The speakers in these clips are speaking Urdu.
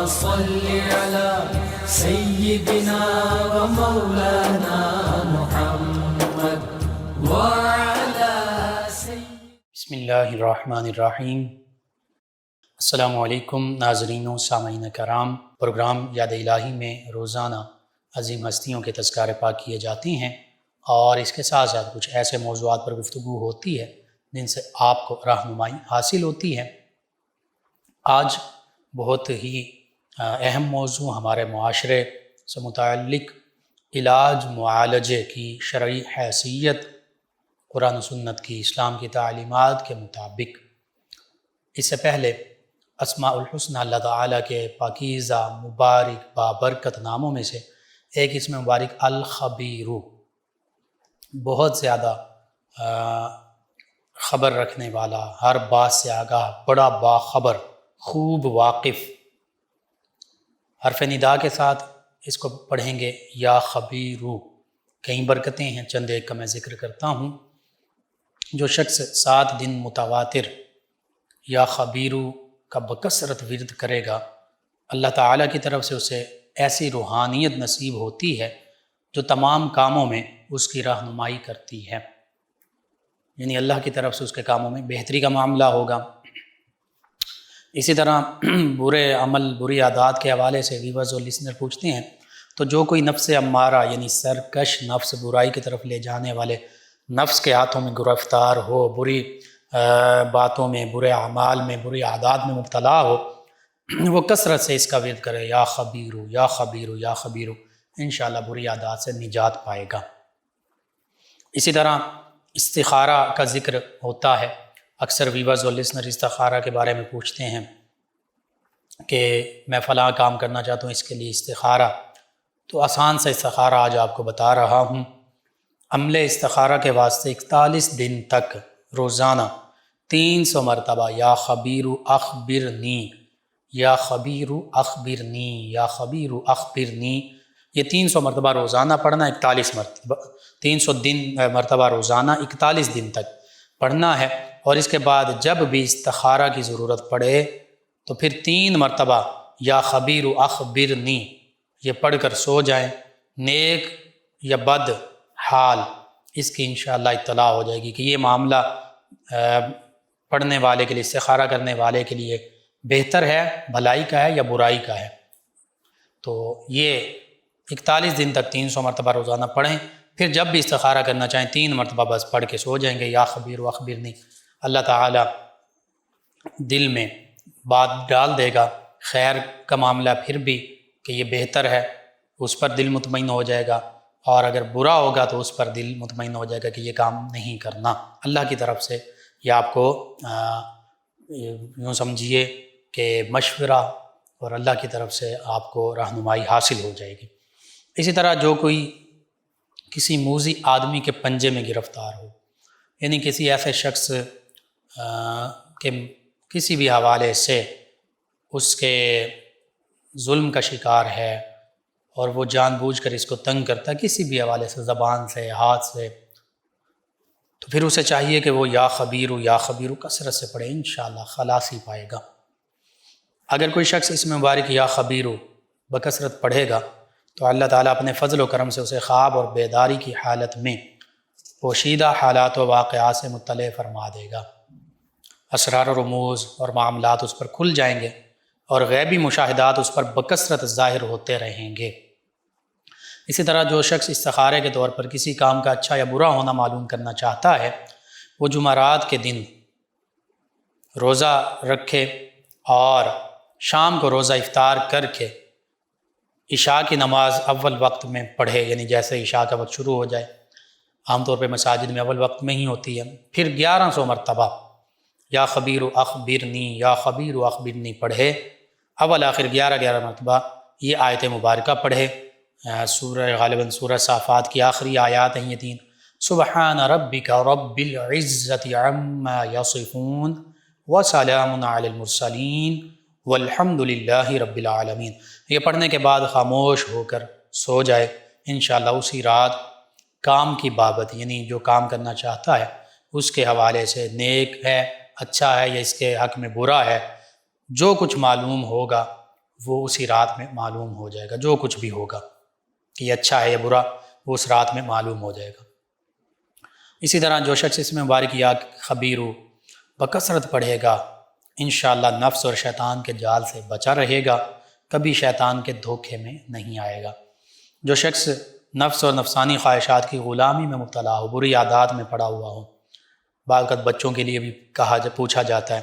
صل على سيدنا ومولانا محمد وعلى بسم اللہ الرحمن الرحیم۔ السلام علیکم ناظرین و سامعین کرام۔ پروگرام یاد الہی میں روزانہ عظیم ہستیوں کے تذکار پاک کیے جاتے ہیں اور اس کے ساتھ ساتھ کچھ ایسے موضوعات پر گفتگو ہوتی ہے جن سے آپ کو رہنمائی حاصل ہوتی ہے۔ آج بہت ہی اہم موضوع ہمارے معاشرے سے متعلق علاج معالجے کی شرعی حیثیت قرآن و سنت کی اسلام کی تعلیمات کے مطابق۔ اس سے پہلے اسماء الحسنی اللہ تعالیٰ کے پاکیزہ مبارک بابرکت ناموں میں سے ایک اسم مبارک الخبیر، بہت زیادہ خبر رکھنے والا، ہر بات سے آگاہ، بڑا باخبر، خوب واقف۔ حرف ندا کے ساتھ اس کو پڑھیں گے یا خبیرو۔ کئی برکتیں ہیں، چند ایک کا میں ذکر کرتا ہوں۔ جو شخص 7 دن متواتر یا خبیرو کا بکثرت ورد کرے گا، اللہ تعالیٰ کی طرف سے اسے ایسی روحانیت نصیب ہوتی ہے جو تمام کاموں میں اس کی رہنمائی کرتی ہے، یعنی اللہ کی طرف سے اس کے کاموں میں بہتری کا معاملہ ہوگا۔ اسی طرح برے عمل، بری عادات کے حوالے سے ویورز اور لسنر پوچھتے ہیں، تو جو کوئی نفس امارہ یعنی سرکش نفس، برائی کی طرف لے جانے والے نفس کے ہاتھوں میں گرفتار ہو، بری باتوں میں، برے اعمال میں، بری عادات میں مبتلا ہو، وہ کثرت سے اس کا ورد کرے، یا خبیرو یا خبیرو یا خبیرو، انشاءاللہ بری عادات سے نجات پائے گا۔ اسی طرح استخارہ کا ذکر ہوتا ہے۔ اکثر ویورز اور لسنر استخارہ کے بارے میں پوچھتے ہیں کہ میں فلاں کام کرنا چاہتا ہوں، اس کے لیے استخارہ۔ تو آسان سا استخارہ آج آپ کو بتا رہا ہوں۔ عمل استخارہ کے واسطے 41 دن تک روزانہ 300 مرتبہ یا خبیرو اخبرنی، یا خبیرو اخبرنی، یا خبیرو اخبرنی، یہ 300 مرتبہ روزانہ پڑھنا، 41 مرتبہ، 300 مرتبہ روزانہ 41 دن تک پڑھنا ہے۔ اور اس کے بعد جب بھی استخارہ کی ضرورت پڑے تو پھر 3 مرتبہ یا خبیرو اخبرنی یہ پڑھ کر سو جائیں۔ نیک یا بد حال اس کی انشاءاللہ اطلاع ہو جائے گی کہ یہ معاملہ پڑھنے والے کے لیے، استخارہ کرنے والے کے لیے بہتر ہے، بھلائی کا ہے یا برائی کا ہے۔ تو یہ 41 دن تک 300 مرتبہ روزانہ پڑھیں، پھر جب بھی استخارہ کرنا چاہیں 3 مرتبہ بس پڑھ کے سو جائیں گے، یا خبیر و اخبرنی۔ اللہ تعالیٰ دل میں بات ڈال دے گا، خیر کا معاملہ پھر بھی کہ یہ بہتر ہے، اس پر دل مطمئن ہو جائے گا، اور اگر برا ہوگا تو اس پر دل مطمئن ہو جائے گا کہ یہ کام نہیں کرنا۔ اللہ کی طرف سے یہ آپ کو یوں سمجھیے کہ مشورہ اور اللہ کی طرف سے آپ کو رہنمائی حاصل ہو جائے گی۔ اسی طرح جو کوئی کسی موذی آدمی کے پنجے میں گرفتار ہو، یعنی کسی ایسے شخص کے کسی بھی حوالے سے اس کے ظلم کا شکار ہے اور وہ جان بوجھ کر اس کو تنگ کرتا ہے کسی بھی حوالے سے، زبان سے، ہاتھ سے، تو پھر اسے چاہیے کہ وہ یا خبیرو کثرت سے پڑھے، انشاءاللہ خلاصی پائے گا۔ اگر کوئی شخص اس میں مبارک یا خبیرو بکثرت پڑھے گا تو اللہ تعالیٰ اپنے فضل و کرم سے اسے خواب اور بیداری کی حالت میں پوشیدہ حالات و واقعات سے مطلع فرما دے گا۔ اسرار و رموز اور معاملات اس پر کھل جائیں گے اور غیبی مشاہدات اس پر بکثرت ظاہر ہوتے رہیں گے۔ اسی طرح جو شخص استخارے کے طور پر کسی کام کا اچھا یا برا ہونا معلوم کرنا چاہتا ہے، وہ جمعرات کے دن روزہ رکھے اور شام کو روزہ افطار کر کے عشاء کی نماز اول وقت میں پڑھے، یعنی جیسے عشاء کا وقت شروع ہو جائے، عام طور پہ مساجد میں اول وقت میں ہی ہوتی ہے، پھر 1100 مرتبہ یا خبیر و اخبرنی یا خبیر و اخبرنی پڑھے، اول آخر 11 مرتبہ یہ آیت مبارکہ پڑھے۔ غالباً سورہ صافات کی آخری آیات ہیں یہ 3، سبحان ربک رب العزت عما یصفون وسلام علی المرسلین والحمد للہ رب العالمین۔ یہ پڑھنے کے بعد خاموش ہو کر سو جائے، انشاءاللہ اسی رات کام کی بابت، یعنی جو کام کرنا چاہتا ہے اس کے حوالے سے، نیک ہے، اچھا ہے یا اس کے حق میں برا ہے، جو کچھ معلوم ہوگا وہ اسی رات میں معلوم ہو جائے گا، جو کچھ بھی ہوگا کہ یہ اچھا ہے یا برا وہ اس رات میں معلوم ہو جائے گا۔ اسی طرح جو شخص اس میں مبارک یا خبیر بکثرت پڑھے گا انشاءاللہ نفس اور شیطان کے جال سے بچا رہے گا، کبھی شیطان کے دھوکے میں نہیں آئے گا۔ جو شخص نفس اور نفسانی خواہشات کی غلامی میں مبتلا ہو، بری عادات میں پڑا ہوا ہو، بعض اوقات بچوں کے لیے بھی پوچھا جاتا ہے،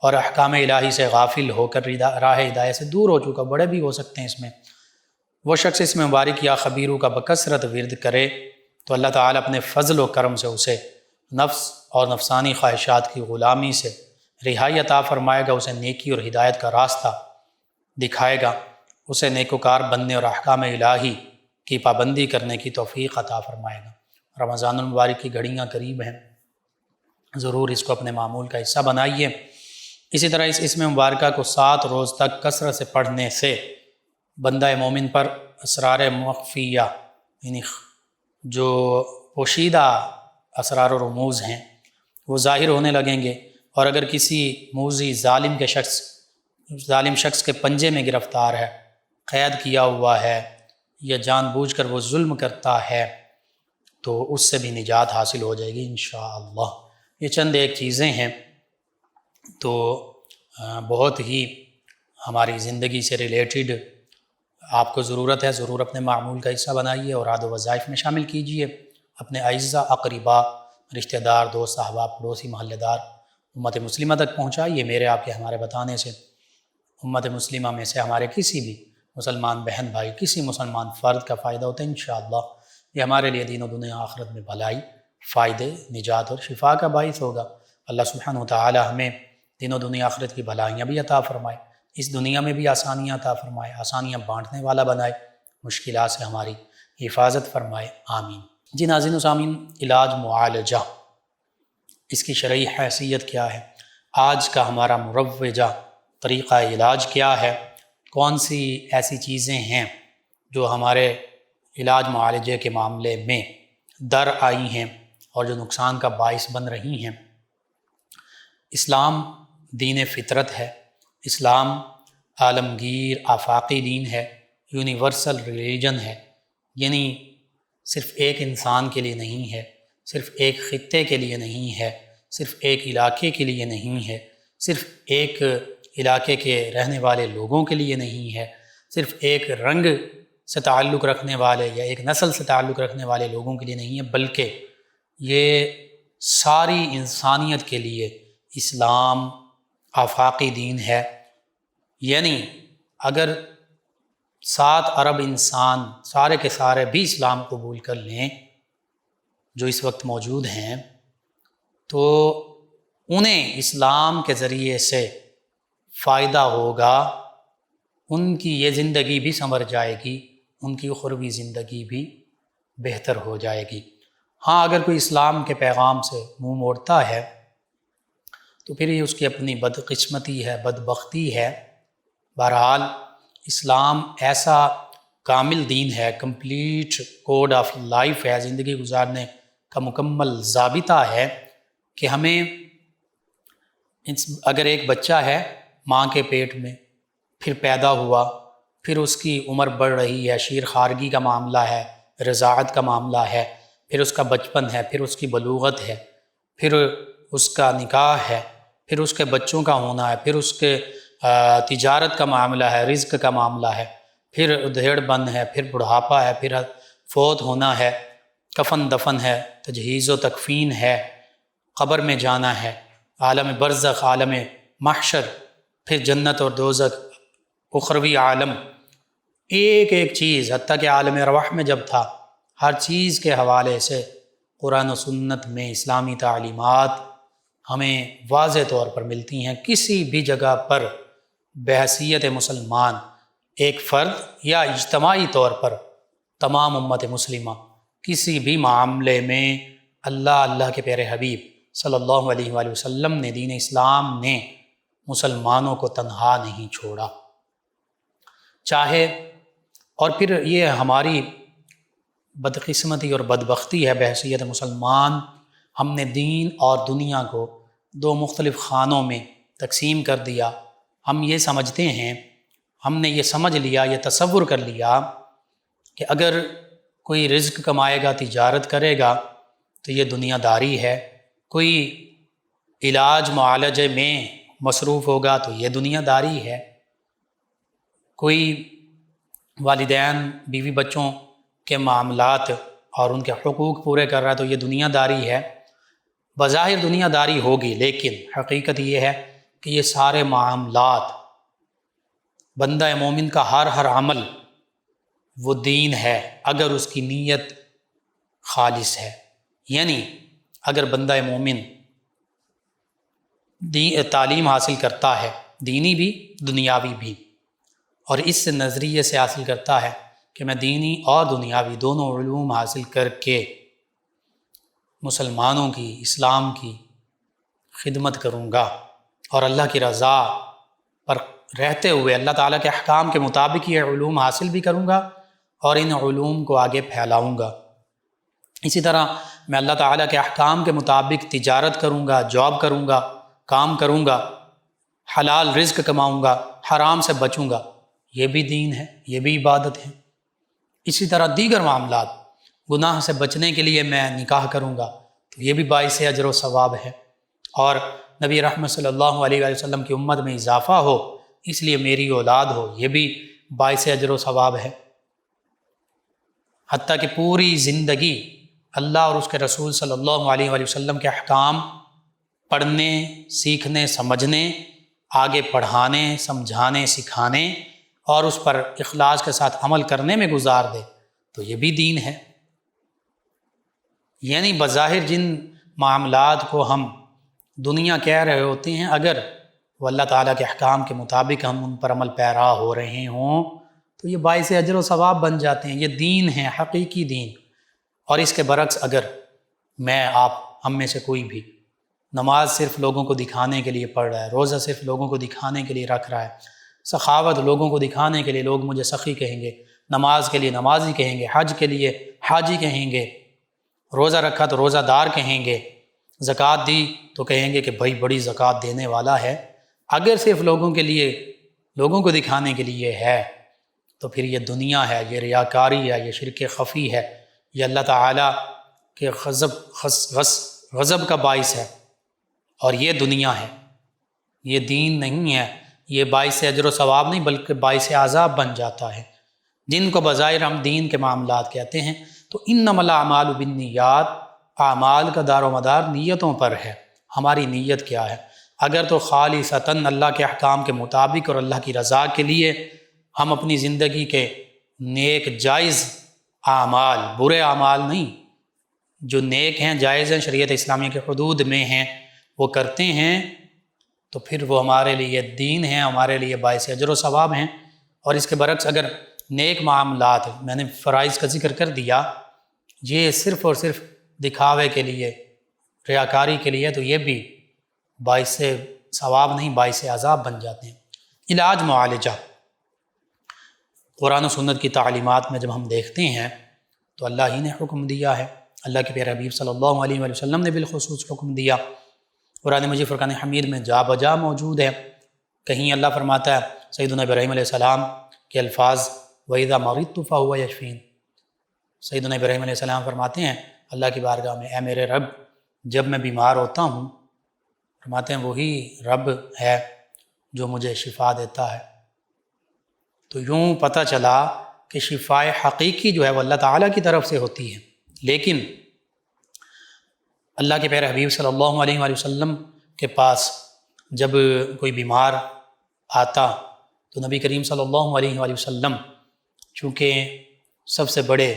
اور احکام الہی سے غافل ہو کر راہ ہدایت سے دور ہو چکا، بڑے بھی ہو سکتے ہیں اس میں، وہ شخص اس میں مبارک یا خبیروں کا بکثرت ورد کرے تو اللہ تعالیٰ اپنے فضل و کرم سے اسے نفس اور نفسانی خواہشات کی غلامی سے رہائی عطا فرمائے گا، اسے نیکی اور ہدایت کا راستہ دکھائے گا، اسے نیکوکار بننے اور احکام الہی کی پابندی کرنے کی توفیق عطا فرمائے گا۔ رمضان المبارک کی گھڑیاں قریب ہیں، ضرور اس کو اپنے معمول کا حصہ بنائیے۔ اسی طرح اس اسم مبارکہ کو 7 روز تک کثرت سے پڑھنے سے بندہ مومن پر اسرار مخفیہ یعنی جو پوشیدہ اسرار و رموز ہیں وہ ظاہر ہونے لگیں گے، اور اگر کسی موذی ظالم شخص کے پنجے میں گرفتار ہے، قید کیا ہوا ہے یا جان بوجھ کر وہ ظلم کرتا ہے تو اس سے بھی نجات حاصل ہو جائے گی انشاءاللہ۔ یہ چند ایک چیزیں ہیں، تو بہت ہی ہماری زندگی سے ریلیٹڈ آپ کو ضرورت ہے، ضرور اپنے معمول کا حصہ بنائیے اور عاد و وظائف میں شامل کیجیے، اپنے اعزا اقربا رشتہ دار دوست احباب پڑوسی محلے دار امت مسلمہ تک پہنچائیے۔ میرے آپ کے ہمارے بتانے سے امت مسلمہ میں سے ہمارے کسی بھی مسلمان بہن بھائی، کسی مسلمان فرد کا فائدہ ہوتا ہے انشاءاللہ، یہ ہمارے لیے دین و دنیا آخرت میں بھلائی، فائدے، نجات اور شفا کا باعث ہوگا۔ اللہ سبحانہ وتعالی ہمیں دین و دنیا آخرت کی بھلائیاں بھی عطا فرمائے، اس دنیا میں بھی آسانیاں عطا فرمائے، آسانیاں بانٹنے والا بنائے، مشکلات سے ہماری حفاظت فرمائے، آمین۔ جی ناظرین و سامعین، علاج معالجہ، اس کی شرعی حیثیت کیا ہے؟ آج کا ہمارا مروجہ طریقہ علاج کیا ہے؟ کون سی ایسی چیزیں ہیں جو ہمارے علاج معالجے کے معاملے میں در آئی ہیں اور جو نقصان کا باعث بن رہی ہیں؟ اسلام دین فطرت ہے، اسلام عالمگیر آفاقی دین ہے، یونیورسل ریلیجن ہے، یعنی صرف ایک انسان کے لیے نہیں ہے، صرف ایک خطے کے لیے نہیں ہے، صرف ایک علاقے کے لیے نہیں ہے، صرف ایک علاقے کے رہنے والے لوگوں کے لیے نہیں ہے، صرف ایک رنگ سے تعلق رکھنے والے یا ایک نسل سے تعلق رکھنے والے لوگوں کے لیے نہیں ہے، بلکہ یہ ساری انسانیت کے لیے اسلام آفاقی دین ہے۔ یعنی اگر 7 ارب انسان سارے کے سارے بھی اسلام قبول کر لیں جو اس وقت موجود ہیں، تو انہیں اسلام کے ذریعے سے فائدہ ہوگا، ان کی یہ زندگی بھی سنور جائے گی، ان کی اخروی زندگی بھی بہتر ہو جائے گی۔ ہاں، اگر کوئی اسلام کے پیغام سے منہ موڑتا ہے تو پھر یہ اس کی اپنی بدقسمتی ہے، بدبختی ہے۔ بہرحال اسلام ایسا کامل دین ہے، کمپلیٹ کوڈ آف لائف ہے، زندگی گزارنے کا مکمل ضابطہ ہے کہ ہمیں اگر ایک بچہ ہے ماں کے پیٹ میں، پھر پیدا ہوا، پھر اس کی عمر بڑھ رہی ہے، شیر خارگی کا معاملہ ہے، رضاعت کا معاملہ ہے، پھر اس کا بچپن ہے، پھر اس کی بلوغت ہے، پھر اس کا نکاح ہے، پھر اس کے بچوں کا ہونا ہے، پھر اس کے تجارت کا معاملہ ہے، رزق کا معاملہ ہے، پھر ادھیڑ بند ہے، پھر بڑھاپا ہے، پھر فوت ہونا ہے، کفن دفن ہے، تجہیز و تکفین ہے، قبر میں جانا ہے، عالم برزخ، عالم محشر، پھر جنت اور دوزخ، اخروی عالم، ایک ایک چیز، حتیٰ کہ عالم ارواح میں جب تھا، ہر چیز کے حوالے سے قرآن و سنت میں اسلامی تعلیمات ہمیں واضح طور پر ملتی ہیں۔ کسی بھی جگہ پر بحیثیت مسلمان ایک فرد یا اجتماعی طور پر تمام امت مسلمہ کسی بھی معاملے میں اللہ کے پیارے حبیب صلی اللہ علیہ وآلہ وسلم نے، دین اسلام نے مسلمانوں کو تنہا نہیں چھوڑا۔ چاہے، اور پھر یہ ہماری بدقسمتی اور بدبختی ہے بحیثیت مسلمان، ہم نے دین اور دنیا کو 2 مختلف خانوں میں تقسیم کر دیا۔ ہم یہ سمجھتے ہیں ہم نے یہ سمجھ لیا، یہ تصور کر لیا کہ اگر کوئی رزق کمائے گا، تجارت کرے گا تو یہ دنیا داری ہے، کوئی علاج معالجے میں مصروف ہوگا تو یہ دنیا داری ہے، کوئی والدین بیوی بچوں کے معاملات اور ان کے حقوق پورے کر رہا ہے تو یہ دنیا داری ہے۔ بظاہر دنیا داری ہوگی، لیکن حقیقت یہ ہے کہ یہ سارے معاملات، بندہ مومن کا ہر عمل وہ دین ہے اگر اس کی نیت خالص ہے۔ یعنی اگر بندہ مومن تعلیم حاصل کرتا ہے، دینی بھی دنیاوی بھی، اور اس سے نظریے سے حاصل کرتا ہے کہ میں دینی اور دنیاوی دونوں علوم حاصل کر کے مسلمانوں کی، اسلام کی خدمت کروں گا اور اللہ کی رضا پر رہتے ہوئے اللہ تعالیٰ کے احکام کے مطابق یہ علوم حاصل بھی کروں گا اور ان علوم کو آگے پھیلاؤں گا۔ اسی طرح میں اللہ تعالیٰ کے احکام کے مطابق تجارت کروں گا، جاب کروں گا، کام کروں گا، حلال رزق کماؤں گا، حرام سے بچوں گا، یہ بھی دین ہے، یہ بھی عبادت ہے۔ اسی طرح دیگر معاملات، گناہ سے بچنے کے لیے میں نکاح کروں گا تو یہ بھی باعث اجر و ثواب ہے، اور نبی رحمت صلی اللہ علیہ وآلہ وسلم کی امت میں اضافہ ہو اس لیے میری اولاد ہو، یہ بھی باعث اجر و ثواب ہے۔ حتیٰ کہ پوری زندگی اللہ اور اس کے رسول صلی اللہ علیہ وآلہ وسلم کے احکام پڑھنے، سیکھنے، سمجھنے، آگے پڑھانے، سمجھانے، سکھانے اور اس پر اخلاص کے ساتھ عمل کرنے میں گزار دے تو یہ بھی دین ہے۔ یعنی بظاہر جن معاملات کو ہم دنیا کہہ رہے ہوتے ہیں، اگر وہ اللہ تعالیٰ کے احکام کے مطابق ہم ان پر عمل پیرا ہو رہے ہوں تو یہ باعث اجر و ثواب بن جاتے ہیں، یہ دین ہے، حقیقی دین۔ اور اس کے برعکس اگر میں، آپ، ہم میں سے کوئی بھی نماز صرف لوگوں کو دکھانے کے لیے پڑھ رہا ہے، روزہ صرف لوگوں کو دکھانے کے لیے رکھ رہا ہے، سخاوت لوگوں کو دکھانے کے لیے لوگ مجھے سخی کہیں گے، نماز کے لیے نمازی کہیں گے، حج کے لیے حاجی کہیں گے، روزہ رکھا تو روزہ دار کہیں گے، زکوٰۃ دی تو کہیں گے کہ بھائی بڑی زکوٰۃ دینے والا ہے، اگر صرف لوگوں کے لیے، لوگوں کو دکھانے کے لیے ہے تو پھر یہ دنیا ہے، یہ ریاکاری ہے، یہ شرک خفی ہے، یہ اللہ تعالیٰ کے غضب کا باعث ہے، اور یہ دنیا ہے، یہ دین نہیں ہے، یہ باعث اجر و ثواب نہیں بلکہ باعث عذاب بن جاتا ہے۔ جن کو بظاہر ہم دین کے معاملات کہتے ہیں تو انما الاعمال بالنیات، اعمال کا دار و مدار نیتوں پر ہے، ہماری نیت کیا ہے۔ اگر تو خالصتاً اللہ کے احکام کے مطابق اور اللہ کی رضا کے لیے ہم اپنی زندگی کے نیک جائز اعمال، برے اعمال نہیں، جو نیک ہیں، جائز ہیں، شریعت اسلامیہ کے حدود میں ہیں، وہ کرتے ہیں تو پھر وہ ہمارے لیے دین ہیں، ہمارے لیے باعث اجر و ثواب ہیں۔ اور اس کے برعکس اگر نیک معاملات، میں نے فرائض کا ذکر کر دیا، یہ صرف اور صرف دکھاوے کے لیے، ریاکاری کے لیے، تو یہ بھی باعث ثواب نہیں، باعث عذاب بن جاتے ہیں۔ علاج معالجہ، قرآن و سنت کی تعلیمات میں جب ہم دیکھتے ہیں تو اللہ ہی نے حکم دیا ہے، اللہ کے پیارے حبیب صلی اللہ علیہ وآلہ وسلم نے بالخصوص حکم دیا، قرآن مجید فرقان حمید میں جا بجا موجود ہے۔ کہیں اللہ فرماتا ہے سیدنا ابراہیم علیہ السلام کے الفاظ، وَإِذَا مَرِضْتُ فَهُوَ يَشْفِينِ، سیدنا ابراہیم علیہ السلام فرماتے ہیں اللہ کی بارگاہ میں، اے میرے رب جب میں بیمار ہوتا ہوں، فرماتے ہیں وہی رب ہے جو مجھے شفا دیتا ہے۔ تو یوں پتہ چلا کہ شفاء حقیقی جو ہے وہ اللہ تعالیٰ کی طرف سے ہوتی ہے، لیکن اللہ کے پیارے حبیب صلی اللہ علیہ وآلہ وسلم کے پاس جب کوئی بیمار آتا تو نبی کریم صلی اللہ علیہ وآلہ وسلم چونکہ سب سے بڑے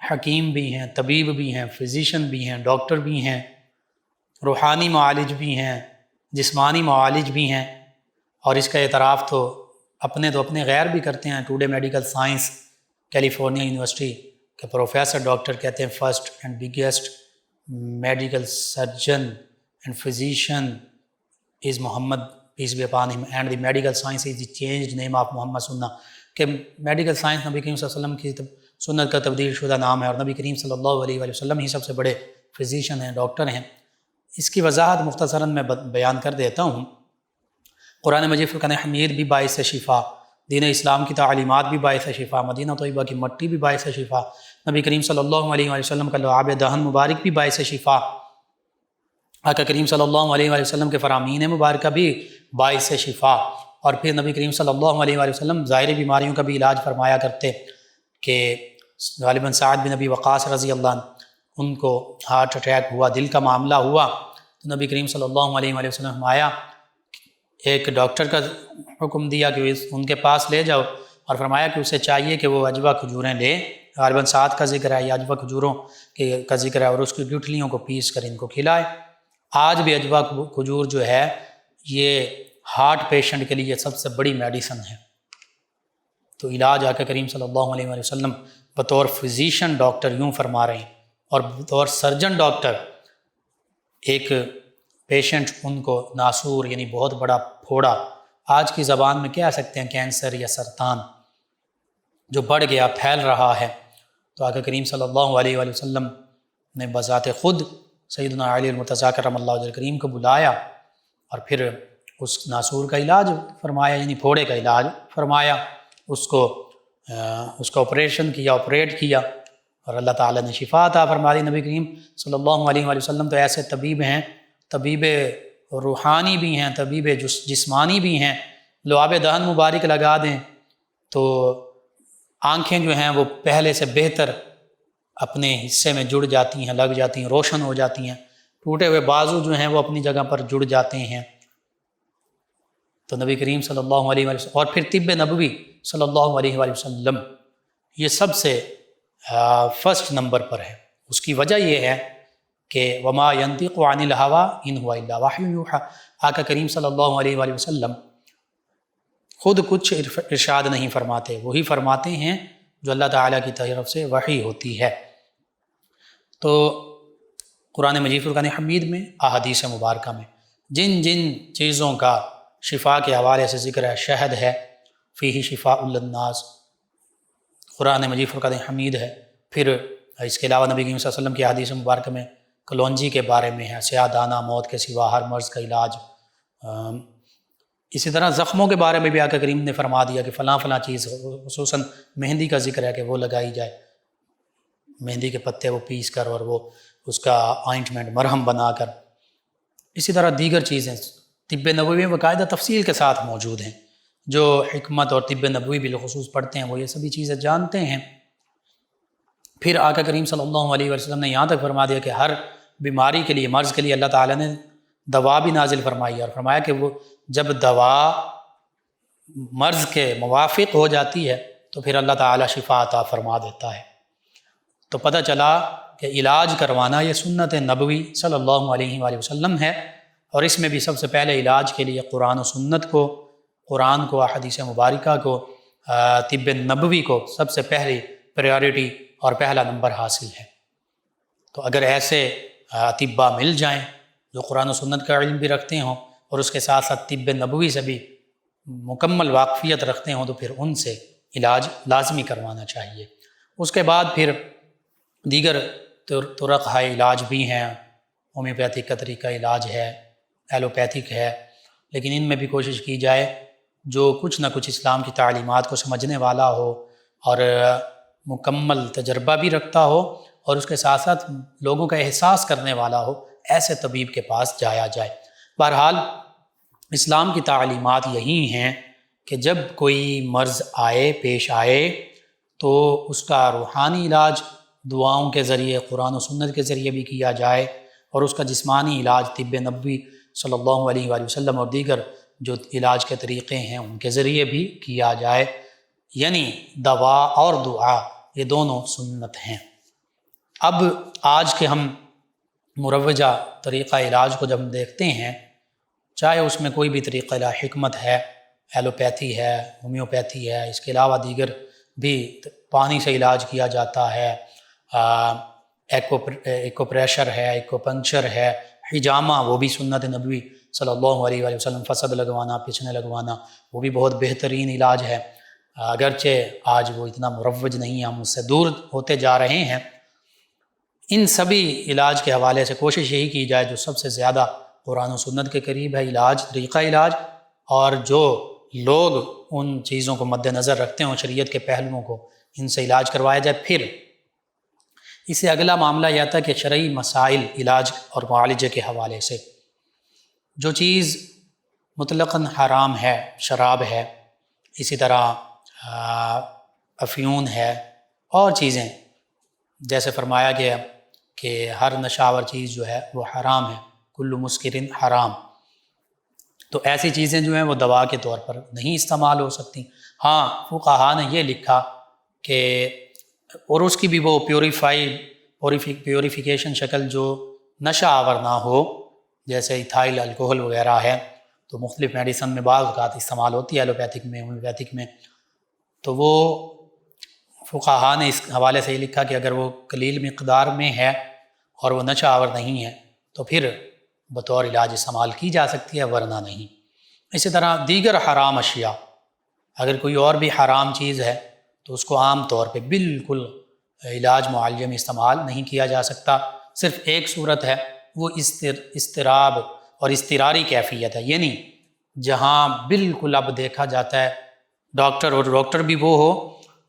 حکیم بھی ہیں، طبیب بھی ہیں، فزیشین بھی ہیں، ڈاکٹر بھی ہیں، روحانی معالج بھی ہیں، جسمانی معالج بھی ہیں، اور اس کا اعتراف تو اپنے غیر بھی کرتے ہیں۔ Today medical science California university کے پروفیسر ڈاکٹر کہتے ہیں first and biggest medical surgeon and physician is Muhammad peace be upon him and the medical science is the changed name of Muhammad سننا، کہ میڈیکل سائنس نبی کریم صلی اللہ علیہ وسلم کی سنت کا تبدیل شدہ نام ہے، اور نبی کریم صلی اللہ علیہ وآلہ وسلم ہی سب سے بڑے فزیشین ہیں، ڈاکٹر ہیں۔ اس کی وضاحت مختصراً میں بیان کر دیتا ہوں۔ قرآن مجید فرقان حمید بھی باعث شفا، دین اسلام کی تعلیمات بھی باعث شفا، مدینہ طیبہ کی مٹی بھی باعث شفا، نبی کریم صلی اللہ علیہ وآلہ وسلم کا لعاب دہن مبارک بھی باعث شفا، آقا کریم صلی اللہ علیہ وآلہ وسلم کے فرامین مبارکہ بھی باعث شفا، اور پھر نبی کریم صلی اللہ علیہ وآلہ وسلم ظاہری بیماریوں کا بھی علاج فرمایا کرتے کہ غالباً سعد بن نبی وقاص رضی اللہ عنہ، ان کو ہارٹ اٹیک ہوا، دل کا معاملہ ہوا، تو نبی کریم صلی اللہ علیہ وآلہ وسلم آیا، ایک ڈاکٹر کا حکم دیا کہ ان کے پاس لے جاؤ، اور فرمایا کہ اسے چاہیے کہ وہ عجوہ کھجوریں لے، غالباً سعد کا ذکر ہے یا عجوہ کھجوروں کا ذکر ہے، اور اس کی گٹھلیوں کو پیس کر ان کو کھلائے۔ آج بھی عجوہ کھجور جو ہے یہ ہارٹ پیشنٹ کے لیے سب سے بڑی میڈیسن ہے۔ تو علاج آقا کریم صلی اللہ علیہ وآلہ وسلم بطور فزیشین ڈاکٹر یوں فرما رہے ہیں، اور بطور سرجن ڈاکٹر ایک پیشنٹ ان کو ناسور یعنی بہت بڑا پھوڑا، آج کی زبان میں کہہ سکتے ہیں کینسر یا سرطان جو بڑھ گیا، پھیل رہا ہے، تو آقا کریم صلی اللہ علیہ وآلہ وسلم نے بذات خود سیدنا علی المرتضیٰ کرم اللہ وجہہ کریم کو بلایا، اور پھر اس ناسور کا علاج فرمایا، یعنی پھوڑے کا علاج فرمایا، اس کو آپریشن کیا، آپریٹ کیا، اور اللہ تعالیٰ نے شفا عطا فرما دی۔ نبی کریم صلی اللہ علیہ وآلہ وسلم تو ایسے طبیب ہیں، طبیب روحانی بھی ہیں، طبیب جسمانی بھی ہیں، لعاب دہن مبارک لگا دیں تو آنکھیں جو ہیں وہ پہلے سے بہتر اپنے حصے میں جڑ جاتی ہیں، لگ جاتی ہیں، روشن ہو جاتی ہیں، ٹوٹے ہوئے بازو جو ہیں وہ اپنی جگہ پر جڑ جاتے ہیں۔ تو نبی کریم صلی اللہ علیہ وسلم اور پھر طب نبوی صلی اللہ علیہ وآلہ وسلم یہ سب سے فرسٹ نمبر پر ہے۔ اس کی وجہ یہ ہے کہ وما ينطق عن الهوى ان هو الا وحی یوحی، آقا کریم صلی اللہ علیہ وآلہ وسلم خود کچھ ارشاد نہیں فرماتے، وہی فرماتے ہیں جو اللہ تعالیٰ کی طرف سے وحی ہوتی ہے۔ تو قرآن مجید فرقان حمید میں، احادیث مبارکہ میں جن جن چیزوں کا شفا کے حوالے سے ذکر ہے، شہد ہے، فیہ شفاء للناس، قرآن مجید فرقان حمید ہے، پھر اس کے علاوہ نبی کریم صلی اللہ علیہ وسلم کی حدیث مبارکہ میں کلونجی کے بارے میں ہے، سیاہ دانہ، موت کے سوا ہر مرض کا علاج۔ اسی طرح زخموں کے بارے میں بھی آقا کریم نے فرما دیا کہ فلاں فلاں چیز، خصوصاً مہندی کا ذکر ہے کہ وہ لگائی جائے، مہندی کے پتے وہ پیس کر اور وہ اس کا آئنٹمنٹ مرہم بنا کر۔ اسی طرح دیگر چیزیں طب نبوی میں باقاعدہ تفصیل کے ساتھ موجود ہیں، جو حکمت اور طب نبوی بالخصوص پڑھتے ہیں وہ یہ سبھی چیزیں جانتے ہیں۔ پھر آقا کریم صلی اللہ علیہ وسلم نے یہاں تک فرما دیا کہ ہر بیماری کے لیے، مرض کے لیے اللہ تعالیٰ نے دوا بھی نازل فرمائی، اور فرمایا کہ وہ جب دوا مرض کے موافق ہو جاتی ہے تو پھر اللہ تعالیٰ شفا عطا فرما دیتا ہے۔ تو پتہ چلا کہ علاج کروانا یہ سنت نبوی صلی اللہ علیہ وآلہ وسلم ہے، اور اس میں بھی سب سے پہلے علاج کے لیے قرآن و سنت کو، قرآن کو، احادیث مبارکہ کو، طب نبوی کو سب سے پہلی پریارٹی اور پہلا نمبر حاصل ہے۔ تو اگر ایسے اطباء مل جائیں جو قرآن و سنت کا علم بھی رکھتے ہوں اور اس کے ساتھ ساتھ طب نبوی سے بھی مکمل واقفیت رکھتے ہوں، تو پھر ان سے علاج لازمی کروانا چاہیے۔ اس کے بعد پھر دیگر طرق علاج بھی ہیں، ہومیوپیتھک کا طریقہ علاج ہے، ایلوپیتھک ہے، لیکن ان میں بھی کوشش کی جائے جو کچھ نہ کچھ اسلام کی تعلیمات کو سمجھنے والا ہو اور مکمل تجربہ بھی رکھتا ہو، اور اس کے ساتھ ساتھ لوگوں کا احساس کرنے والا ہو، ایسے طبیب کے پاس جایا جائے۔ بہرحال اسلام کی تعلیمات یہی ہیں کہ جب کوئی مرض آئے، پیش آئے، تو اس کا روحانی علاج دعاؤں کے ذریعے، قرآن و سنت کے ذریعے بھی کیا جائے، اور اس کا جسمانی علاج طب نبوی صلی اللہ علیہ وآلہ وسلم اور دیگر جو علاج کے طریقے ہیں ان کے ذریعے بھی کیا جائے۔ یعنی دوا اور دعا یہ دونوں سنت ہیں۔ اب آج کے ہم مروجہ طریقہ علاج کو جب ہم دیکھتے ہیں، چاہے اس میں کوئی بھی طریقہ علاج، حکمت ہے، ایلوپیتھی ہے، ہومیوپیتھی ہے، اس کے علاوہ دیگر بھی پانی سے علاج کیا جاتا ہے، ایکو پریشر ہے، ایکو پنکچر ہے، حجامہ وہ بھی سنت نبوی صلی اللہ علیہ وآلہ وسلم، فصد لگوانا، پچھنے لگوانا، وہ بھی بہت بہترین علاج ہے، اگرچہ آج وہ اتنا مروج نہیں ہے، ہم اس سے دور ہوتے جا رہے ہیں۔ ان سبھی علاج کے حوالے سے کوشش یہی کی جائے جو سب سے زیادہ قرآن و سنت کے قریب ہے علاج، طریقہ علاج، اور جو لوگ ان چیزوں کو مد نظر رکھتے ہوں، شریعت کے پہلوؤں کو، ان سے علاج کروایا جائے۔ پھر اس سے اگلا معاملہ یہ آتا ہے کہ شرعی مسائل علاج اور معالجے کے حوالے سے جو چیز مطلقاً حرام ہے، شراب ہے، اسی طرح افیون ہے، اور چیزیں جیسے فرمایا گیا کہ ہر نشاور چیز جو ہے وہ حرام ہے، کل مسکرن حرام، تو ایسی چیزیں جو ہیں وہ دوا کے طور پر نہیں استعمال ہو سکتی۔ ہاں فقہا نے یہ لکھا کہ اور اس کی بھی وہ پیوریفیکیشن شکل جو نشہ آور نہ ہو، جیسے ایتھائل الکوہل وغیرہ ہے، تو مختلف میڈیسن میں بعض اوقات استعمال ہوتی ہے، ایلوپیتھک میں، ہومیوپیتھک میں، تو وہ فقہا نے اس حوالے سے یہ لکھا کہ اگر وہ قلیل مقدار میں ہے اور وہ نشہ آور نہیں ہے تو پھر بطور علاج استعمال کی جا سکتی ہے، ورنہ نہیں۔ اسی طرح دیگر حرام اشیاء، اگر کوئی اور بھی حرام چیز ہے تو اس کو عام طور پہ بالکل علاج معالجے میں استعمال نہیں کیا جا سکتا۔ صرف ایک صورت ہے، وہ اضطراب اور اضطراری کیفیت ہے، یعنی جہاں بالکل اب دیکھا جاتا ہے ڈاکٹر بھی وہ ہو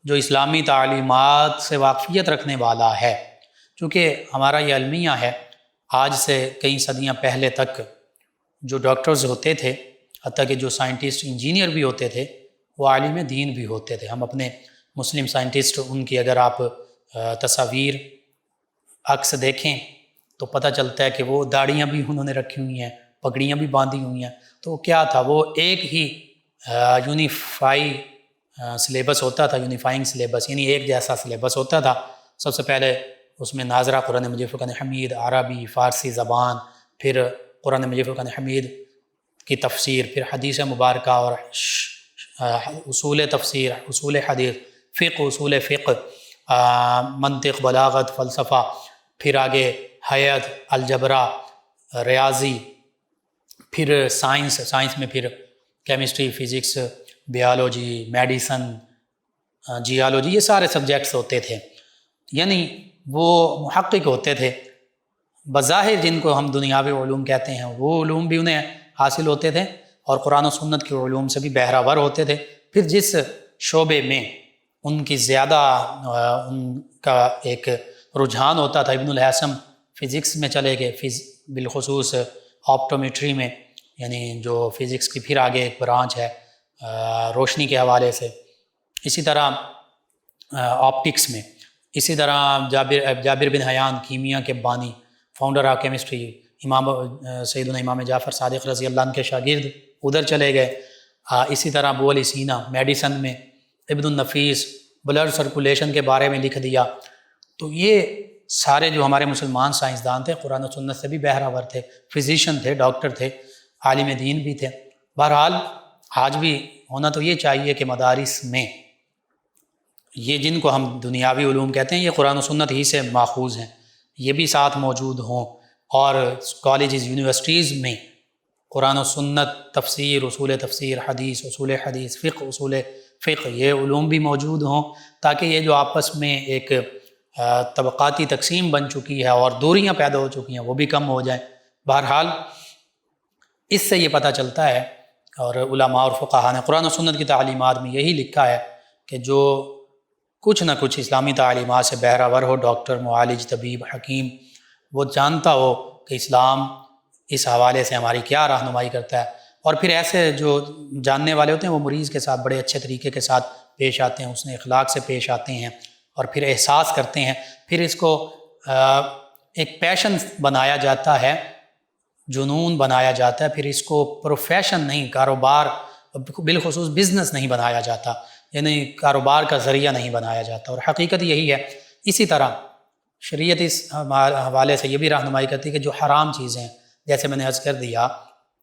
جو اسلامی تعلیمات سے واقفیت رکھنے والا ہے۔ چونکہ ہمارا یہ المیہ ہے، آج سے کئی صدیاں پہلے تک جو ڈاکٹرز ہوتے تھے، حتیٰ کہ جو سائنٹسٹ انجینئر بھی ہوتے تھے، وہ عالم دین بھی ہوتے تھے۔ ہم اپنے مسلم سائنٹسٹ، ان کی اگر آپ تصاویر عکس دیکھیں تو پتہ چلتا ہے کہ وہ داڑھیاں بھی انہوں نے رکھی ہوئی ہیں، پگڑیاں بھی باندھی ہوئی ہیں، تو کیا تھا، وہ ایک ہی یونیفائی سلیبس ہوتا تھا، یونیفائنگ سلیبس، یعنی ایک جیسا سلیبس ہوتا تھا۔ سب سے پہلے اس میں ناظرہ قرآن مجید فرقان حمید، عربی فارسی زبان، پھر قرآن مجید فرقان حمید کی تفسیر، پھر حدیث مبارکہ اور اصول تفسیر، اصول حدیث، فقہ، اصول فقہ، منطق، بلاغت، فلسفہ، پھر آگے حیات، الجبرا، ریاضی، پھر سائنس میں پھر chemistry, physics, biology, medicine, geology, یہ سارے سبجیکٹس ہوتے تھے۔ یعنی وہ محقق ہوتے تھے، بظاہر جن کو ہم دنیاوی علوم کہتے ہیں، وہ علوم بھی انہیں حاصل ہوتے تھے اور قرآن و سنت کے علوم سے بھی بہرہ ور ہوتے تھے۔ پھر جس شعبے میں ان کی زیادہ ان کا ایک رجحان ہوتا تھا، ابن الحسم فزکس میں چلے گئے، بالخصوص آپٹومیٹری میں، یعنی جو فزکس کی پھر آگے ایک برانچ ہے روشنی کے حوالے سے، اسی طرح آپٹکس میں، اسی طرح جابر بن حیان کیمیا کے بانی، فاؤنڈر آف کیمسٹری، سیدنا امام جعفر صادق رضی اللہ عنہ کے شاگرد ادھر چلے گئے۔ اسی طرح ابو علی سینا میڈیسن میں، ابن النفیس بلڈ سرکولیشن کے بارے میں لکھ دیا۔ تو یہ سارے جو ہمارے مسلمان سائنسدان تھے، قرآن و سنت سے بھی بہرہ ور تھے، فزیشین تھے، ڈاکٹر تھے، عالم دین بھی تھے۔ بہرحال آج بھی ہونا تو یہ چاہیے کہ مدارس میں یہ جن کو ہم دنیاوی علوم کہتے ہیں، یہ قرآن و سنت ہی سے ماخوذ ہیں، یہ بھی ساتھ موجود ہوں، اور کالجز، یونیورسٹیز میں قرآن و سنت، تفسیر، اصول تفسیر، حدیث، اصول حدیث، فقہ، اصول فقہ، یہ علوم بھی موجود ہوں، تاکہ یہ جو آپس میں ایک طبقاتی تقسیم بن چکی ہے اور دوریاں پیدا ہو چکی ہیں، وہ بھی کم ہو جائیں۔ بہرحال اس سے یہ پتہ چلتا ہے، اور علماء اور فقہا نے قرآن و سنت کی تعلیمات میں یہی لکھا ہے کہ جو کچھ نہ کچھ اسلامی تعلیمات سے بہرہ ور ہو، ڈاکٹر، معالج، طبیب، حکیم، وہ جانتا ہو کہ اسلام اس حوالے سے ہماری کیا رہنمائی کرتا ہے، اور پھر ایسے جو جاننے والے ہوتے ہیں وہ مریض کے ساتھ بڑے اچھے طریقے کے ساتھ پیش آتے ہیں، حسن اخلاق سے پیش آتے ہیں، اور پھر احساس کرتے ہیں، پھر اس کو ایک پیشن بنایا جاتا ہے، جنون بنایا جاتا ہے، پھر اس کو پروفیشن نہیں، کاروبار، بالخصوص بزنس نہیں بنایا جاتا، یعنی کاروبار کا ذریعہ نہیں بنایا جاتا، اور حقیقت یہی ہے۔ اسی طرح شریعت اس حوالے سے یہ بھی رہنمائی کرتی ہے کہ جو حرام چیزیں، جیسے میں نے عرض کر دیا،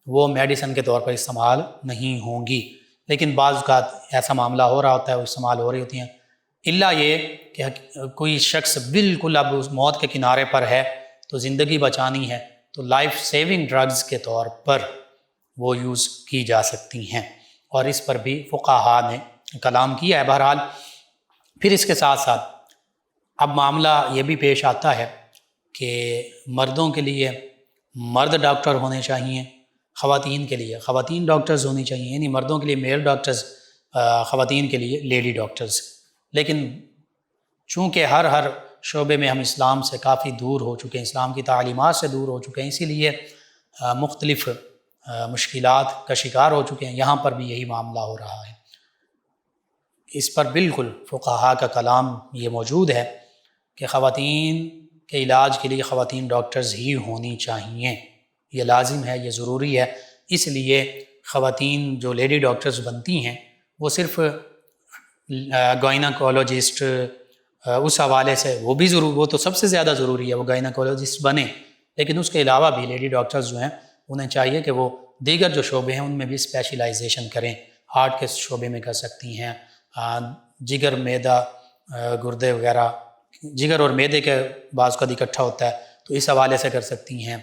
وہ میڈیسن کے طور پر استعمال نہیں ہوں گی، لیکن بعض اوقات ایسا معاملہ ہو رہا ہوتا ہے، وہ استعمال ہو رہی ہوتی ہیں، الا یہ کہ کوئی شخص بالکل اب اس موت کے کنارے پر ہے تو زندگی بچانی ہے، تو لائف سیونگ ڈرگز کے طور پر وہ یوز کی جا سکتی ہیں، اور اس پر بھی فقہا نے کلام کیا ہے۔ بہرحال پھر اس کے ساتھ ساتھ اب معاملہ یہ بھی پیش آتا ہے کہ مردوں کے لیے مرد ڈاکٹر ہونے چاہیے، خواتین کے لیے خواتین ڈاکٹرز ہونی چاہیے، یعنی مردوں کے لیے میل ڈاکٹرز خواتین کے لیے لیڈی ڈاکٹرز، لیکن چونکہ ہر شعبے میں ہم اسلام سے کافی دور ہو چکے ہیں، اسلام کی تعلیمات سے دور ہو چکے ہیں، اسی لیے مختلف مشکلات کا شکار ہو چکے ہیں۔ یہاں پر بھی یہی معاملہ ہو رہا ہے۔ اس پر بالکل فقہاء کا کلام یہ موجود ہے کہ خواتین کے علاج کے لیے خواتین ڈاکٹرز ہی ہونی چاہیے، یہ لازم ہے، یہ ضروری ہے۔ اس لیے خواتین جو لیڈی ڈاکٹرز بنتی ہیں وہ صرف گائناکولوجسٹ اس حوالے سے وہ تو سب سے زیادہ ضروری ہے وہ گائناکولوجسٹ بنے، لیکن اس کے علاوہ بھی لیڈی ڈاکٹرز جو ہیں انہیں چاہیے کہ وہ دیگر جو شعبے ہیں ان میں بھی اسپیشلائزیشن کریں۔ ہارٹ کے شعبے میں کر سکتی ہیں، جگر، معدہ، گردے وغیرہ، جگر اور معدے کے بعض کا اکٹھا ہوتا ہے تو اس حوالے سے کر سکتی ہیں،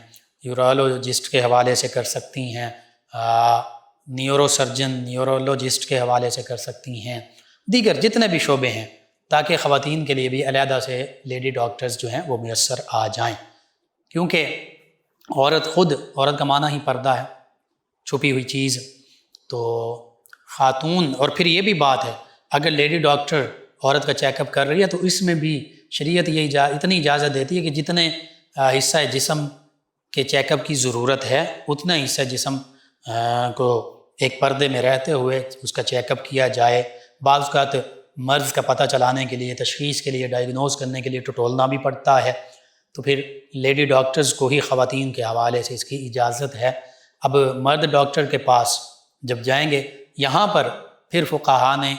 یورولوجسٹ کے حوالے سے کر سکتی ہیں، نیورو سرجن، نیورولوجسٹ کے حوالے سے کر سکتی ہیں، دیگر جتنے بھی شعبے ہیں، تاکہ خواتین کے لیے بھی علیحدہ سے لیڈی ڈاکٹرز جو ہیں وہ میسر آ جائیں۔ کیونکہ عورت کا معنی ہی پردہ ہے، چھپی ہوئی چیز، تو خاتون، اور پھر یہ بھی بات ہے اگر لیڈی ڈاکٹر عورت کا چیک اپ کر رہی ہے تو اس میں بھی شریعت یہ اتنی اجازت دیتی ہے کہ جتنے حصہ جسم کے چیک اپ کی ضرورت ہے اتنا حصہ جسم کو ایک پردے میں رہتے ہوئے اس کا چیک اپ کیا جائے۔ بعض اوقات مرض کا پتہ چلانے کے لیے، تشخیص کے لیے، ڈائگنوز کرنے کے لیے ٹٹولنا بھی پڑتا ہے، تو پھر لیڈی ڈاکٹرز کو ہی خواتین کے حوالے سے اس کی اجازت ہے۔ اب مرد ڈاکٹر کے پاس جب جائیں گے، یہاں پر پھر فقہاء نے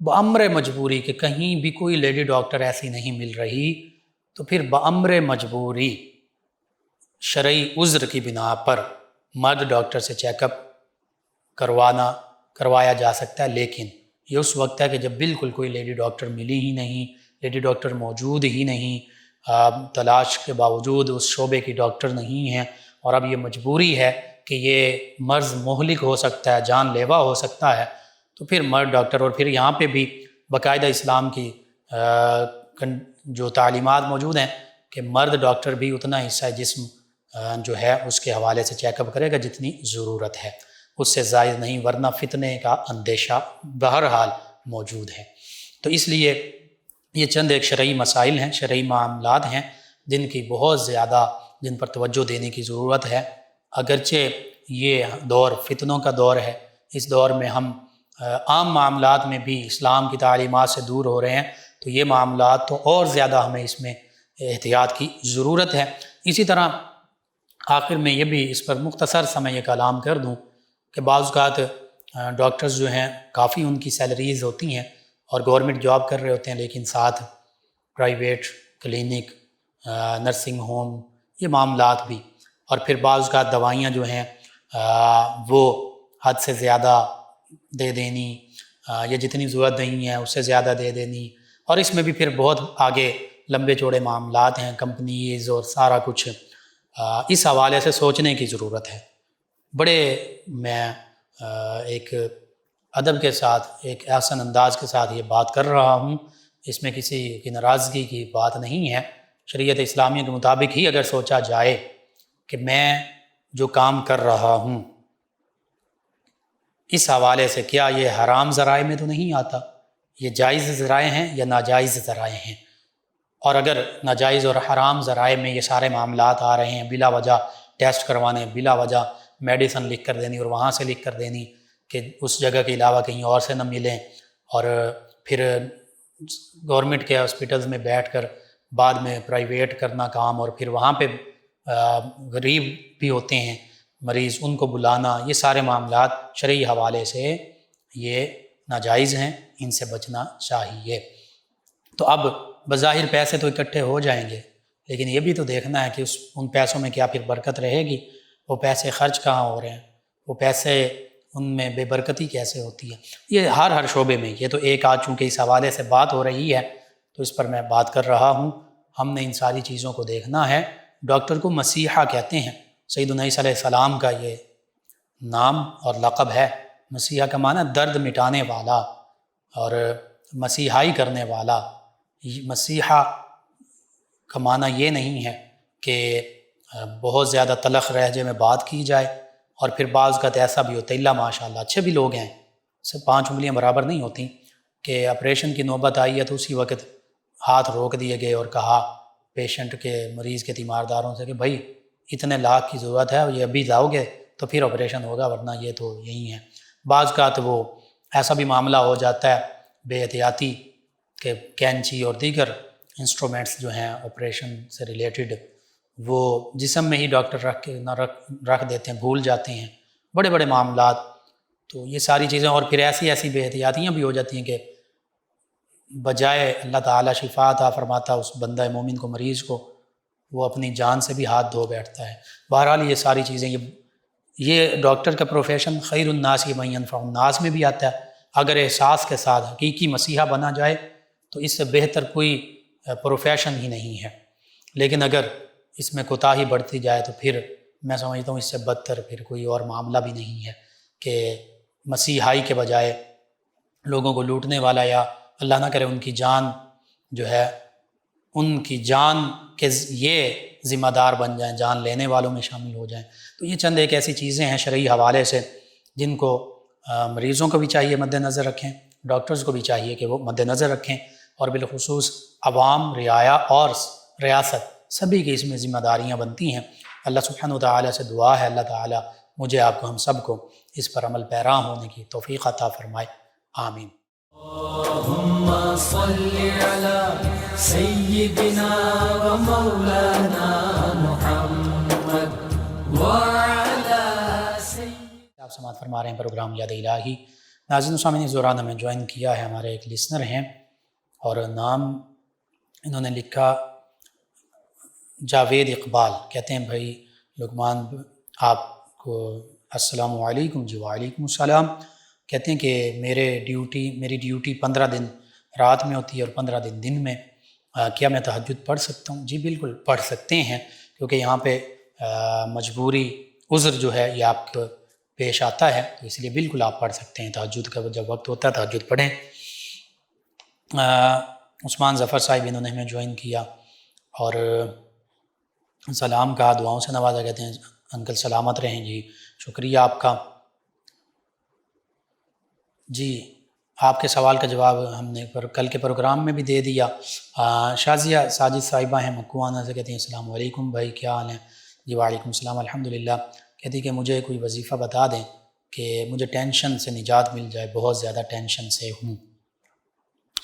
بامر مجبوری کہ کہیں بھی کوئی لیڈی ڈاکٹر ایسی نہیں مل رہی، تو پھر بامر مجبوری شرعی عذر کی بنا پر مرد ڈاکٹر سے چیک اپ کروایا جا سکتا ہے، لیکن یہ اس وقت ہے کہ جب بالکل کوئی لیڈی ڈاکٹر ملی ہی نہیں، لیڈی ڈاکٹر موجود ہی نہیں، تلاش کے باوجود اس شعبے کی ڈاکٹر نہیں ہیں، اور اب یہ مجبوری ہے کہ یہ مرض مہلک ہو سکتا ہے، جان لیوا ہو سکتا ہے، تو پھر مرد ڈاکٹر، اور پھر یہاں پہ بھی باقاعدہ اسلام کی جو تعلیمات موجود ہیں کہ مرد ڈاکٹر بھی اتنا حصہ جسم جو ہے اس کے حوالے سے چیک اپ کرے گا جتنی ضرورت ہے، اس سے زائد نہیں، ورنہ فتنے کا اندیشہ بہرحال موجود ہے۔ تو اس لیے یہ چند ایک شرعی مسائل ہیں، شرعی معاملات ہیں جن کی بہت زیادہ جن پر توجہ دینے کی ضرورت ہے۔ اگرچہ یہ دور فتنوں کا دور ہے، اس دور میں ہم عام معاملات میں بھی اسلام کی تعلیمات سے دور ہو رہے ہیں، تو یہ معاملات تو اور زیادہ ہمیں اس میں احتیاط کی ضرورت ہے۔ اسی طرح آخر میں یہ بھی اس پر مختصر سا میں یہ کلام کر دوں کہ بعض اوقات ڈاکٹرز جو ہیں کافی ان کی سیلریز ہوتی ہیں اور گورنمنٹ جاب کر رہے ہوتے ہیں، لیکن ساتھ پرائیویٹ کلینک، نرسنگ ہوم، یہ معاملات بھی، اور پھر بعض اوقات دوائیاں جو ہیں وہ حد سے زیادہ دے دینی، یا جتنی ضرورت نہیں ہے اس سے زیادہ دے دینی، اور اس میں بھی پھر بہت آگے لمبے چوڑے معاملات ہیں، کمپنیز اور سارا کچھ، اس حوالے سے سوچنے کی ضرورت ہے۔ بڑے میں ایک ادب کے ساتھ، ایک احسن انداز کے ساتھ یہ بات کر رہا ہوں، اس میں کسی کی ناراضگی کی بات نہیں ہے۔ شریعت اسلامیہ کے مطابق ہی اگر سوچا جائے کہ میں جو کام کر رہا ہوں اس حوالے سے کیا یہ حرام ذرائع میں تو نہیں آتا، یہ جائز ذرائع ہیں یا ناجائز ذرائع ہیں، اور اگر ناجائز اور حرام ذرائع میں یہ سارے معاملات آ رہے ہیں، بلا وجہ ٹیسٹ کروانے، بلا وجہ میڈیسن لکھ کر دینی اور وہاں سے لکھ کر دینی کہ اس جگہ کے علاوہ کہیں اور سے نہ ملیں، اور پھر گورنمنٹ کے ہاسپٹلز میں بیٹھ کر بعد میں پرائیویٹ کرنا کام، اور پھر وہاں پہ غریب بھی ہوتے ہیں مریض، ان کو بلانا، یہ سارے معاملات شرعی حوالے سے یہ ناجائز ہیں، ان سے بچنا چاہیے۔ تو اب بظاہر پیسے تو اکٹھے ہو جائیں گے، لیکن یہ بھی تو دیکھنا ہے کہ ان پیسوں میں کیا پھر برکت رہے گی، وہ پیسے خرچ کہاں ہو رہے ہیں، وہ پیسے ان میں بے برکتی کیسے ہوتی ہے۔ یہ ہر شعبے میں، یہ تو ایک آج چونکہ اس حوالے سے بات ہو رہی ہے تو اس پر میں بات کر رہا ہوں۔ ہم نے ان ساری چیزوں کو دیکھنا ہے۔ ڈاکٹر کو مسیحا کہتے ہیں، سیدنا عیسیٰ علیہ السلام کا یہ نام اور لقب ہے۔ مسیحا کا معنی درد مٹانے والا اور مسیحائی کرنے والا۔ مسیحا کا معنی یہ نہیں ہے کہ بہت زیادہ تلخ لہجے میں بات کی جائے، اور پھر بعض کا تو ایسا بھی ہوتا ہے، اللہ ماشاء اللہ اچھے بھی لوگ ہیں، 5 انگلیاں برابر نہیں ہوتی کہ آپریشن کی نوبت آئی ہے تو اسی وقت ہاتھ روک دیے گئے اور کہا پیشنٹ کے مریض کے تیمارداروں سے کہ بھائی اتنے لاکھ کی ضرورت ہے، یہ ابھی لاؤ گے تو پھر آپریشن ہوگا، ورنہ یہ تو یہی ہے۔ بعض کا تو وہ ایسا بھی معاملہ ہو جاتا ہے بے احتیاطی کہ کینچی اور دیگر انسٹرومنٹس جو ہیں آپریشن سے ریلیٹڈ وہ جسم میں ہی ڈاکٹر رکھ دیتے ہیں، بھول جاتے ہیں، بڑے بڑے معاملات۔ تو یہ ساری چیزیں، اور پھر ایسی بے احتیاطیاں بھی ہو جاتی ہیں کہ بجائے اللہ تعالیٰ شفا عطا فرماتا اس بندہ مومن کو، مریض کو، وہ اپنی جان سے بھی ہاتھ دھو بیٹھتا ہے۔ بہرحال یہ ساری چیزیں، یہ ڈاکٹر کا پروفیشن خیر الناس من ینفع الناس میں بھی آتا ہے۔ اگر احساس کے ساتھ حقیقی مسیحا بنا جائے تو اس سے بہتر کوئی پروفیشن ہی نہیں ہے، لیکن اگر اس میں کوتاہی بڑھتی جائے تو پھر میں سمجھتا ہوں اس سے بدتر پھر کوئی اور معاملہ بھی نہیں ہے کہ مسیحائی کے بجائے لوگوں کو لوٹنے والا، یا اللہ نہ کرے ان کی جان جو ہے، ان کی جان کے یہ ذمہ دار بن جائیں، جان لینے والوں میں شامل ہو جائیں۔ تو یہ چند ایک ایسی چیزیں ہیں شرعی حوالے سے جن کو مریضوں کو بھی چاہیے مد نظر رکھیں، ڈاکٹرز کو بھی چاہیے کہ وہ مد نظر رکھیں، اور بالخصوص عوام، رعایا اور ریاست سبھی کی اس میں ذمہ داریاں بنتی ہیں۔ اللہ سبحانہ و تعالیٰ سے دعا ہے اللہ تعالیٰ مجھے، آپ کو، ہم سب کو اس پر عمل پیرا ہونے کی توفیق عطا فرمائے، آمین۔ اللہم صلی علی سیدنا و مولانا محمد وعلی سیدنا۔ آپ سماعت فرما رہے ہیں پروگرام یاد الہی۔ ناظرین و سامعین، زوران ہمیں جوائن کیا ہے ہمارے ایک لسنر ہیں، اور نام انہوں نے لکھا جاوید اقبال۔ کہتے ہیں بھائی لقمان آپ کو السلام علیکم۔ جی وعلیکم السلام۔ کہتے ہیں کہ میری ڈیوٹی 15 دن رات میں ہوتی ہے اور 15 دن دن میں، کیا میں تہجد پڑھ سکتا ہوں؟ جی بالکل پڑھ سکتے ہیں، کیونکہ یہاں پہ مجبوری عذر جو ہے یہ آپ کو پیش آتا ہے، تو اس لیے بالکل آپ پڑھ سکتے ہیں۔ تہجد کا جب وقت ہوتا ہے تہجد پڑھیں۔ عثمان ظفر صاحب انہوں نے ہمیں جوائن کیا اور سلام کہا، دعاؤں سے نوازا۔ کہتے ہیں انکل سلامت رہیں۔ جی شکریہ آپ کا۔ جی آپ کے سوال کا جواب ہم نے کل کے پروگرام میں بھی دے دیا۔ شازیہ ساجد صاحبہ ہیں مکوانا سے، کہتے ہیں السلام علیکم بھائی، کیا حال ہیں؟ جی وعلیکم السلام، الحمدللہ۔ کہتی کہ مجھے کوئی وظیفہ بتا دیں کہ مجھے ٹینشن سے نجات مل جائے، بہت زیادہ ٹینشن سے ہوں۔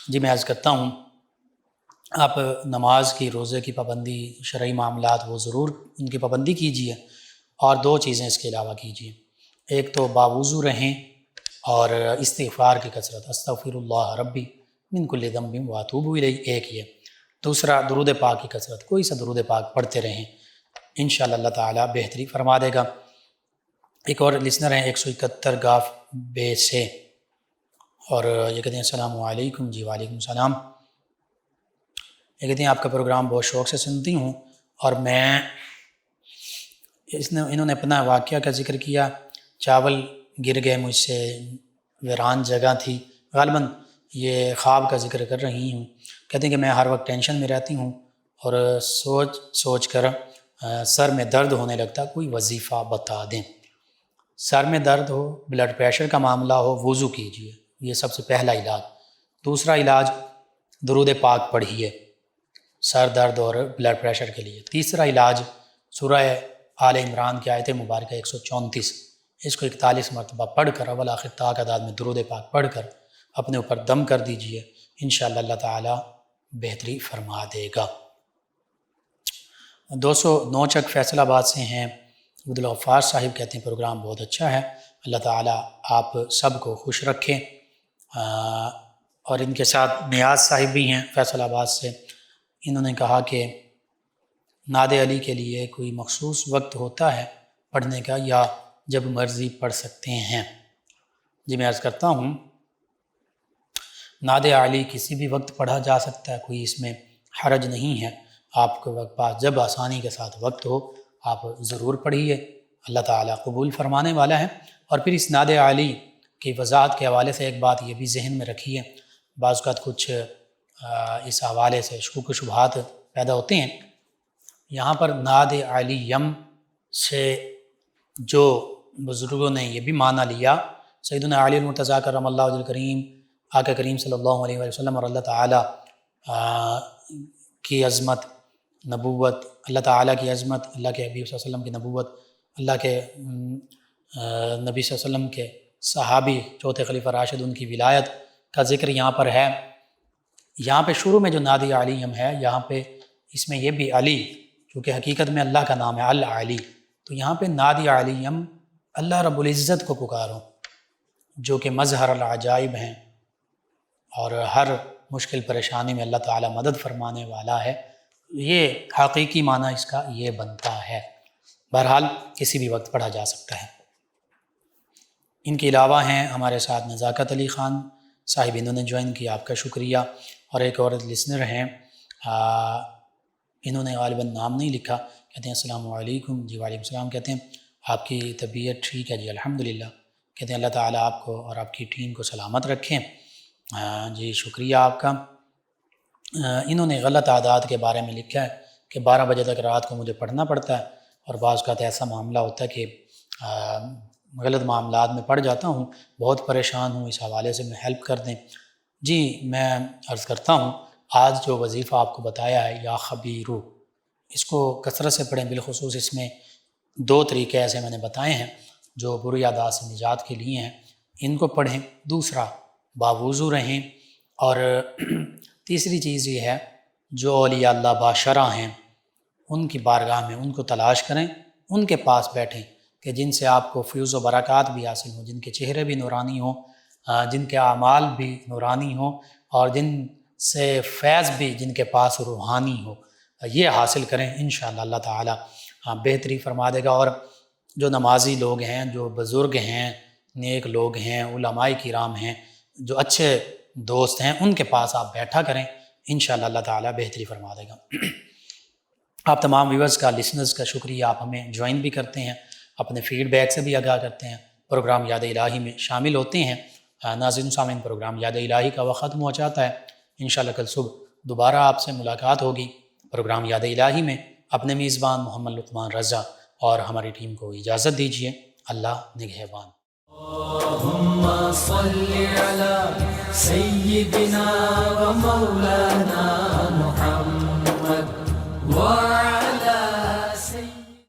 جی میں عرض کرتا ہوں، آپ نماز کی، روزے کی پابندی، شرعی معاملات وہ ضرور ان کی پابندی کیجیے، اور 2 چیزیں اس کے علاوہ کیجیے۔ ایک تو باوضو رہیں اور استغفار کی کثرت، استغفر اللہ ربی من کل ذنب واتوب الیہ، ایک یہ۔ دوسرا درود پاک کی کثرت، کوئی سا درود پاک پڑھتے رہیں، انشاءاللہ اللہ تعالیٰ بہتری فرما دے گا۔ ایک اور لسنر ہیں 171 گاف بے سے، اور یہ کہتے ہیں السلام علیکم۔ جی وعلیکم السلام۔ یہ کہتے ہیں آپ کا پروگرام بہت شوق سے سنتی ہوں، اور میں انہوں نے اپنا واقعہ کا ذکر کیا، چاول گر گئے مجھ سے، ویران جگہ تھی، غالباً یہ خواب کا ذکر کر رہی ہوں۔ کہتے ہیں کہ میں ہر وقت ٹینشن میں رہتی ہوں اور سوچ کر سر میں درد ہونے لگتا، کوئی وظیفہ بتا دیں۔ سر میں درد ہو، بلڈ پریشر کا معاملہ ہو، وضو کیجیے، یہ سب سے پہلا علاج۔ دوسرا علاج درود پاک پڑھیے سر درد اور بلڈ پریشر کے لیے۔ تیسرا علاج سورہ آل عمران کی آیت مبارکہ 134، اس کو 41 مرتبہ پڑھ کر اول آخر تا تعداد میں درود پاک پڑھ کر اپنے اوپر دم کر دیجئے، انشاءاللہ اللہ تعالیٰ بہتری فرما دے گا۔ 209 چک فیصل آباد سے ہیں عبدالغفار صاحب، کہتے ہیں پروگرام بہت اچھا ہے، اللہ تعالیٰ آپ سب کو خوش رکھیں۔ اور ان کے ساتھ نیاز صاحب بھی ہیں فیصل آباد سے، انہوں نے کہا کہ نعت علی کے لیے کوئی مخصوص وقت ہوتا ہے پڑھنے کا، یا جب مرضی پڑھ سکتے ہیں؟ جی میں عرض کرتا ہوں، نعت علی کسی بھی وقت پڑھا جا سکتا ہے، کوئی اس میں حرج نہیں ہے۔ آپ کے پاس جب آسانی کے ساتھ وقت ہو آپ ضرور پڑھیے، اللہ تعالیٰ قبول فرمانے والا ہے۔ اور پھر اس نعت علی کی وضاحت کے حوالے سے ایک بات یہ بھی ذہن میں رکھیے، بعض اوقات کچھ اس حوالے سے شکوک و شبہات پیدا ہوتے ہیں۔ یہاں پر نعت علیم سے جو بزرگوں نے یہ بھی معنی لیا سیدنا علی المرتضیٰ کرم اللہ وجہ کریم آقا کریم صلی اللہ علیہ وسلم اور اللہ تعالیٰ کی عظمت، نبوت، اللہ تعالیٰ کی عظمت، اللہ کے حبیب صلی اللہ علیہ وسلم کی نبوت، اللہ کے نبی صلی اللہ علیہ وسلم کے صحابی چوتھے خلیفہ راشد ان کی ولایت کا ذکر یہاں پر ہے۔ یہاں پہ شروع میں جو نادی علیم ہے، یہاں پہ اس میں یہ بھی علی، چونکہ حقیقت میں اللہ کا نام ہے العلی، تو یہاں پہ نادی علیم اللہ رب العزت کو پکارو جو کہ مظہر العجائب ہیں اور ہر مشکل پریشانی میں اللہ تعالیٰ مدد فرمانے والا ہے۔ یہ حقیقی معنی اس کا یہ بنتا ہے۔ بہرحال کسی بھی وقت پڑھا جا سکتا ہے۔ ان کے علاوہ ہیں ہمارے ساتھ نزاکت علی خان صاحب، انہوں نے جوائن کیا، آپ کا شکریہ، اور ایک اور لسنر ہیں، انہوں نے غالباً نام نہیں لکھا، کہتے ہیں السلام علیکم۔ جی وعلیکم السلام، کہتے ہیں آپ کی طبیعت ٹھیک ہے؟ جی الحمدللہ، کہتے ہیں اللہ تعالیٰ آپ کو اور آپ کی ٹیم کو سلامت رکھیں۔ جی شکریہ آپ کا۔ انہوں نے غلط عادات کے بارے میں لکھا ہے کہ 12 بجے تک رات کو مجھے پڑھنا پڑتا ہے، اور بعض اوقات ایسا معاملہ ہوتا ہے کہ غلط معاملات میں پڑ جاتا ہوں، بہت پریشان ہوں، اس حوالے سے میں ہیلپ کر دیں۔ جی میں عرض کرتا ہوں، آج جو وظیفہ آپ کو بتایا ہے یا خبیرو، اس کو کثرت سے پڑھیں، بالخصوص اس میں 2 طریقے ایسے میں نے بتائے ہیں جو بری عادات سے نجات کے لیے ہیں، ان کو پڑھیں۔ دوسرا، باوضو رہیں، اور تیسری چیز یہ ہے جو اولیاء اللہ باشرہ ہیں ان کی بارگاہ میں ان کو تلاش کریں، ان کے پاس بیٹھیں کہ جن سے آپ کو فیوز و برکات بھی حاصل ہوں، جن کے چہرے بھی نورانی ہوں، جن کے اعمال بھی نورانی ہوں، اور جن سے فیض بھی جن کے پاس روحانی ہو، یہ حاصل کریں، انشاءاللہ اللہ تعالیٰ بہتری فرما دے گا۔ اور جو نمازی لوگ ہیں، جو بزرگ ہیں، نیک لوگ ہیں، علماء کرام ہیں، جو اچھے دوست ہیں، ان کے پاس آپ بیٹھا کریں، انشاءاللہ اللہ تعالیٰ بہتری فرما دے گا۔ آپ تمام ویورز کا، لسنرز کا شکریہ، آپ ہمیں جوائن بھی کرتے ہیں، اپنے فیڈ بیک سے بھی آگاہ کرتے ہیں، پروگرام یاد الہی میں شامل ہوتے ہیں۔ ناظرین سامعین، پروگرام یاد الہی کا وقت ختم ہو جاتا ہے، انشاءاللہ کل صبح دوبارہ آپ سے ملاقات ہوگی پروگرام یاد الہی میں۔ اپنے میزبان محمد لقمان رضا اور ہماری ٹیم کو اجازت دیجیے، اللہ نگہبان۔ اللہم صلی علی سیدنا و مولانا محمد